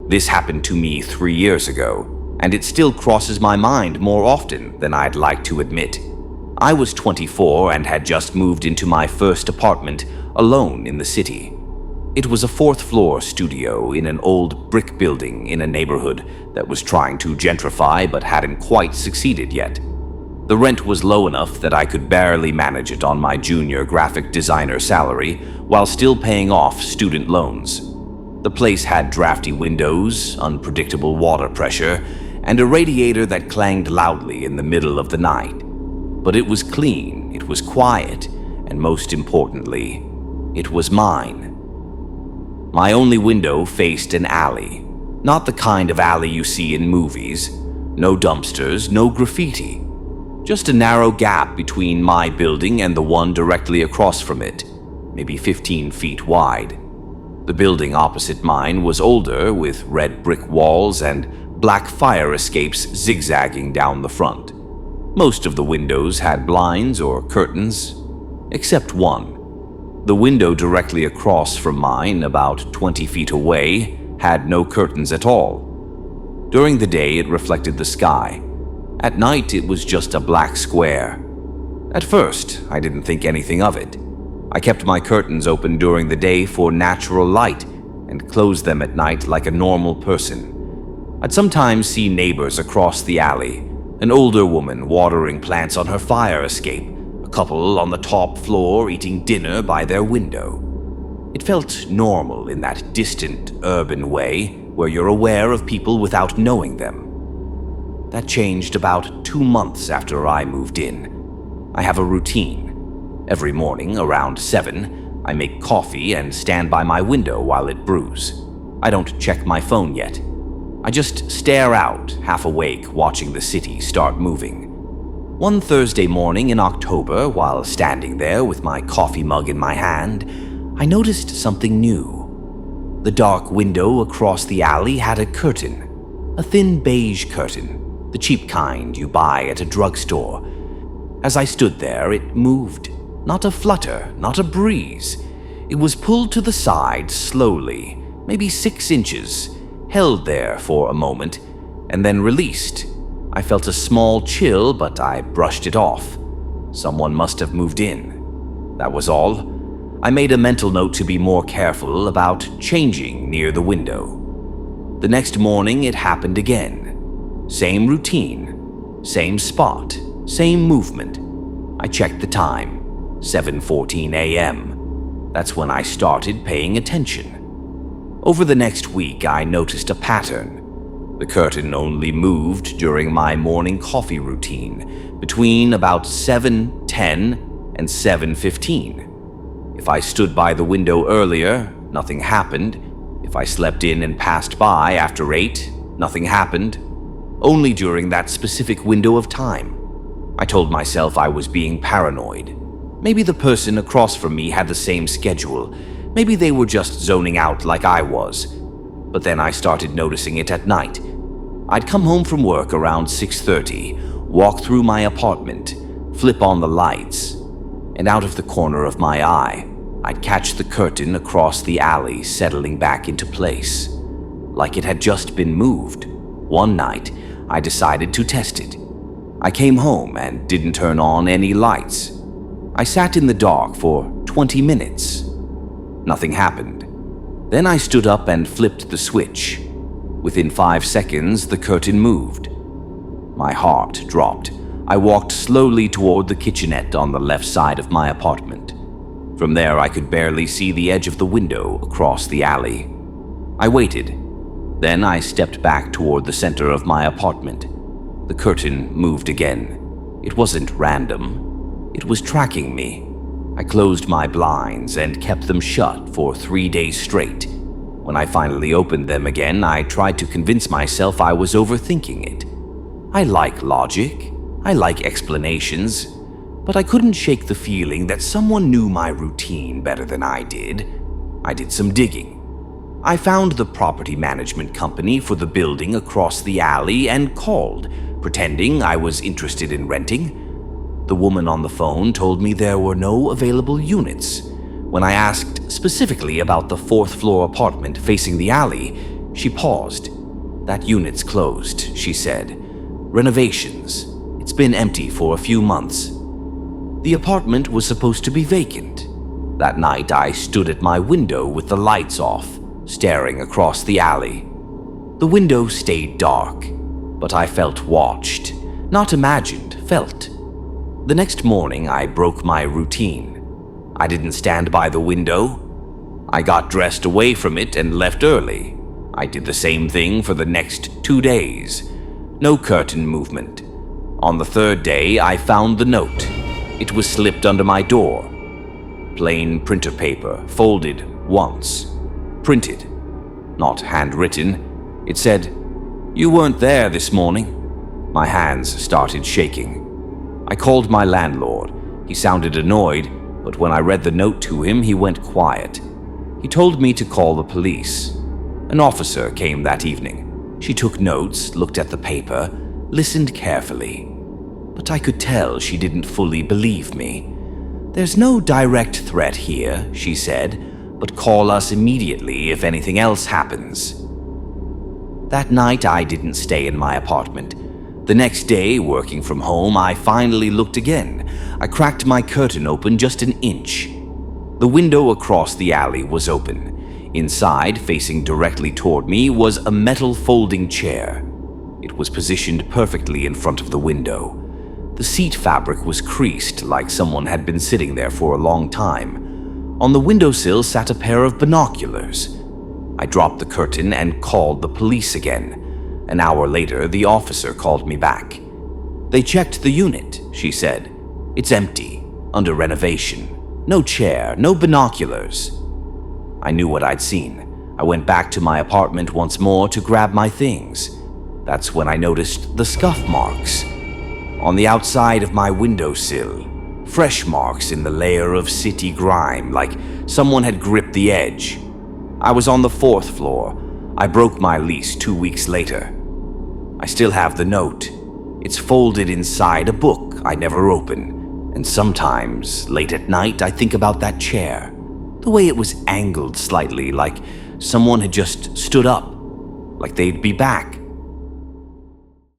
This happened to me 3 years ago, and it still crosses my mind more often than I'd like to admit. I was 24 and had just moved into my first apartment alone in the city. It was a fourth-floor studio in an old brick building in a neighborhood that was trying to gentrify but hadn't quite succeeded yet. The rent was low enough that I could barely manage it on my junior graphic designer salary while still paying off student loans. The place had drafty windows, unpredictable water pressure, and a radiator that clanged loudly in the middle of the night. But it was clean, it was quiet, and most importantly, it was mine. My only window faced an alley. Not the kind of alley you see in movies. No dumpsters, no graffiti. Just a narrow gap between my building and the one directly across from it, maybe 15 feet wide. The building opposite mine was older, with red brick walls and black fire escapes zigzagging down the front. Most of the windows had blinds or curtains, except one. The window directly across from mine, about 20 feet away, had no curtains at all. During the day, it reflected the sky. At night, it was just a black square. At first, I didn't think anything of it. I kept my curtains open during the day for natural light and closed them at night like a normal person. I'd sometimes see neighbors across the alley, an older woman watering plants on her fire escape, a couple on the top floor eating dinner by their window. It felt normal in that distant, urban way where you're aware of people without knowing them. That changed about 2 months after I moved in. I have a routine. Every morning, around 7, I make coffee and stand by my window while it brews. I don't check my phone yet. I just stare out, half awake, watching the city start moving. One Thursday morning in October, while standing there with my coffee mug in my hand, I noticed something new. The dark window across the alley had a curtain, a thin beige curtain, the cheap kind you buy at a drugstore. As I stood there, it moved. Not a flutter, not a breeze. It was pulled to the side slowly, maybe 6 inches, held there for a moment, and then released. I felt a small chill, but I brushed it off. Someone must have moved in. That was all. I made a mental note to be more careful about changing near the window. The next morning, it happened again. Same routine, same spot, same movement. I checked the time, 7:14 a.m. That's when I started paying attention. Over the next week, I noticed a pattern. The curtain only moved during my morning coffee routine, between about 7:10 and 7:15. If I stood by the window earlier, nothing happened. If I slept in and passed by after 8, nothing happened. Only during that specific window of time. I told myself I was being paranoid. Maybe the person across from me had the same schedule. Maybe they were just zoning out like I was. But then I started noticing it at night. I'd come home from work around 6:30, walk through my apartment, flip on the lights, and out of the corner of my eye, I'd catch the curtain across the alley settling back into place, like it had just been moved. One night, I decided to test it. I came home and didn't turn on any lights. I sat in the dark for 20 minutes. Nothing happened. Then I stood up and flipped the switch. Within 5 seconds, the curtain moved. My heart dropped. I walked slowly toward the kitchenette on the left side of my apartment. From there, I could barely see the edge of the window across the alley. I waited. Then I stepped back toward the center of my apartment. The curtain moved again. It wasn't random. It was tracking me. I closed my blinds and kept them shut for 3 days straight. When I finally opened them again, I tried to convince myself I was overthinking it. I like logic. I like explanations. But I couldn't shake the feeling that someone knew my routine better than I did. I did some digging. I found the property management company for the building across the alley and called, pretending I was interested in renting. The woman on the phone told me there were no available units. When I asked specifically about the 4th-floor apartment facing the alley, She paused. "That unit's closed," she said. "Renovations. It's been empty for a few months." The apartment was supposed to be vacant. That night, I stood at my window with the lights off, staring across the alley. The window stayed dark, but I felt watched. Not imagined, felt. The next morning, I broke my routine. I didn't stand by the window. I got dressed away from it and left early. I did the same thing for the next 2 days. No curtain movement. On the third day, I found the note. It was slipped under my door. Plain printer paper, folded once. Printed, not handwritten. It said, "You weren't there this morning." My hands started shaking. I called my landlord. He sounded annoyed, but when I read the note to him, he went quiet. He told me to call the police. An officer came that evening. She took notes, looked at the paper, listened carefully. But I could tell she didn't fully believe me. "There's no direct threat here," she said, "but call us immediately if anything else happens." That night, I didn't stay in my apartment. The next day, working from home, I finally looked again. I cracked my curtain open just an inch. The window across the alley was open. Inside, facing directly toward me, was a metal folding chair. It was positioned perfectly in front of the window. The seat fabric was creased, like someone had been sitting there for a long time. On the windowsill sat a pair of binoculars. I dropped the curtain and called the police again. An hour later, the officer called me back. "They checked the unit," she said. "It's empty, under renovation. No chair, no binoculars." I knew what I'd seen. I went back to my apartment once more to grab my things. That's when I noticed the scuff marks on the outside of my windowsill. Fresh marks in the layer of city grime, like someone had gripped the edge. I was on the 4th floor. I broke my lease 2 weeks later. I still have the note. It's folded inside a book I never open. And sometimes, late at night, I think about that chair. The way it was angled slightly, like someone had just stood up, like they'd be back.